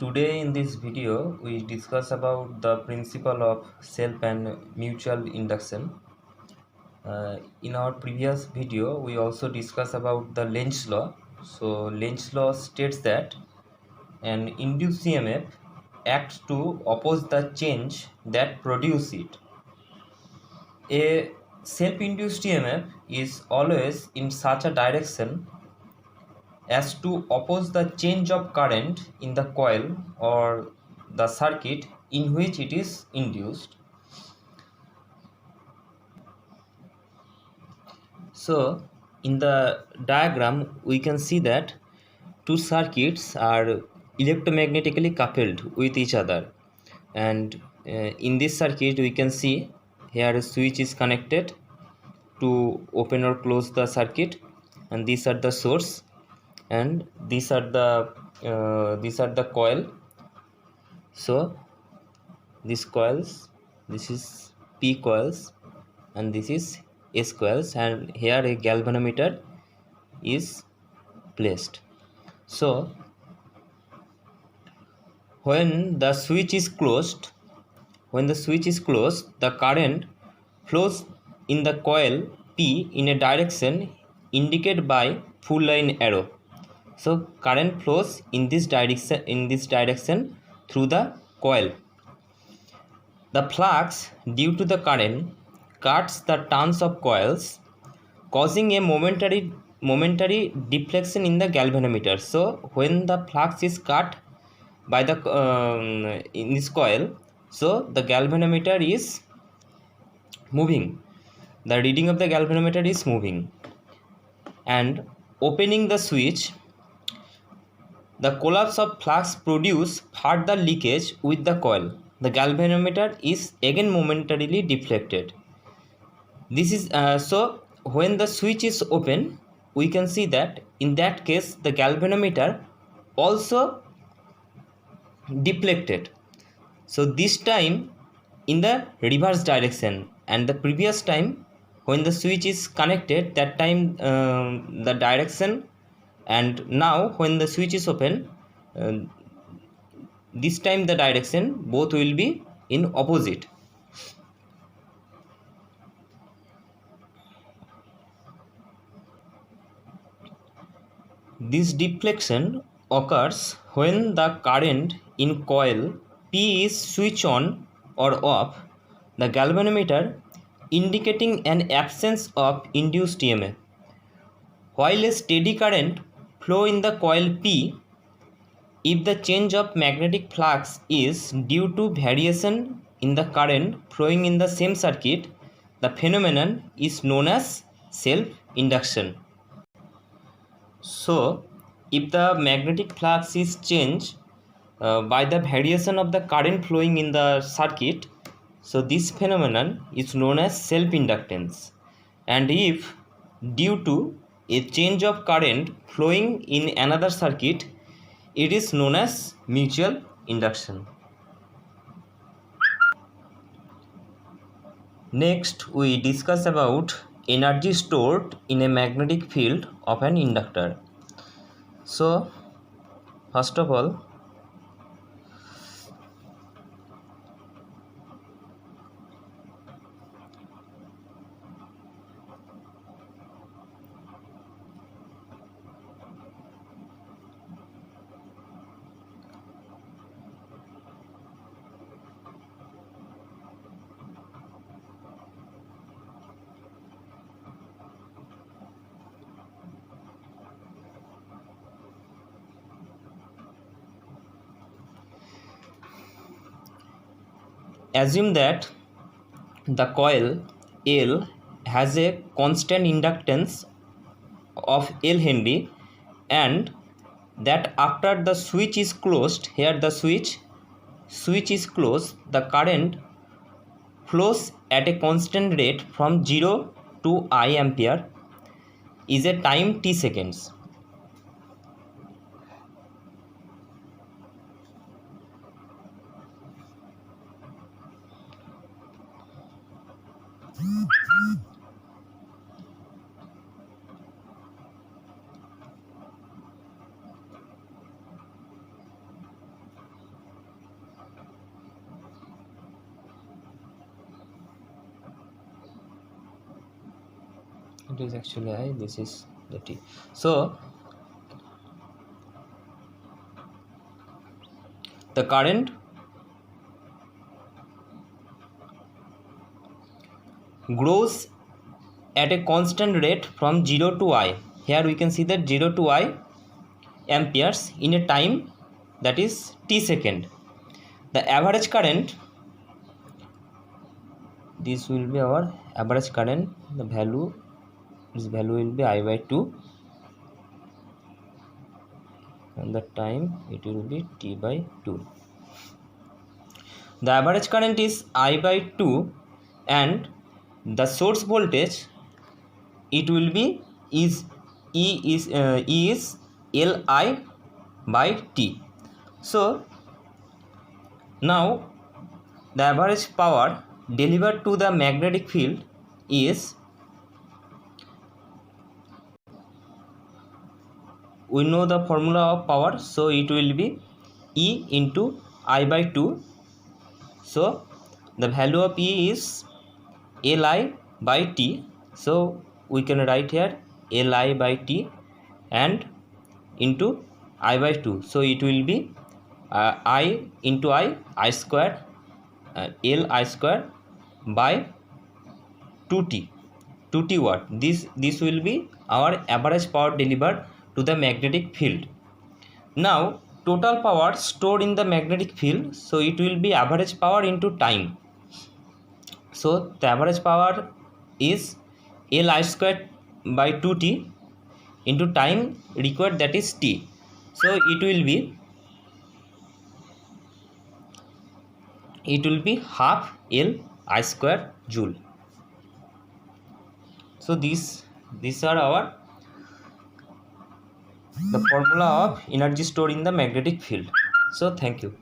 Today in this video we discuss about the principle of self and mutual induction. In our previous video we also discussed about the Lenz law. So Lenz law states that an induced EMF acts to oppose the change that produce it. A self-induced EMF is always in such a direction as to oppose the change of current in the coil or the circuit in which it is induced. So in the diagram we can see that two circuits are electromagnetically coupled with each other, and in this circuit we can see here a switch is connected to open or close the circuit, and these are the source, and these are the coil. So these coils, this is P coils and this is S coils, and here a galvanometer is placed. So when the switch is closed, the current flows in the coil P in a direction indicated by full line arrow. So current flows in this direction through the coil. The flux due to the current cuts the turns of coils, causing a momentary deflection in the galvanometer. So when the flux is cut by the in this coil, so the galvanometer is moving. The reading of the galvanometer is moving, and opening the switch, the collapse of flux produce further leakage with the coil. The galvanometer is again momentarily deflected. This is so when the switch is open, we can see that in that case the galvanometer also deflected. So this time in the reverse direction, and the previous time when the switch is connected, that time the direction, and now when the switch is open, uh, this time the direction both will be in opposite. This deflection occurs when the current in coil P is switched on or off, the galvanometer indicating an absence of induced EMF. While a steady current flow in the coil P, if the change of magnetic flux is due to variation in the current flowing in the same circuit, the phenomenon is known as self-induction. So, if the magnetic flux is changed by the variation of the current flowing in the circuit, so this phenomenon is known as self-inductance. And if due to a change of current flowing in another circuit, it is known as mutual induction. Next, we discuss about energy stored in a magnetic field of an inductor. So, first of all, assume that the coil L has a constant inductance of L Henry, and that after the switch is closed, here the switch is closed, the current flows at a constant rate from 0 to I ampere is a time t seconds. it is actually I, this is the T. So the current grows at a constant rate from 0 to I. Here we can see that 0 to I amperes in a time that is t second. The average current, this will be our average current, the value, this value will be I by 2, and the time it will be t by 2. The average current is I by 2, and the source voltage it will be is E is Li by T. So now the average power delivered to the magnetic field is, we know the formula of power, so it will be E into I by 2. So the value of E is Li by T. So we can write here Li by T and into I by 2. So it will be I into I square, Li square by 2T watt. This will be our average power delivered to the magnetic field. Now total power stored in the magnetic field, so it will be average power into time. So the average power is Li square by 2T into time required, that is T. So it will be half Li square joule. So these are the formula of energy stored in the magnetic field. So thank you.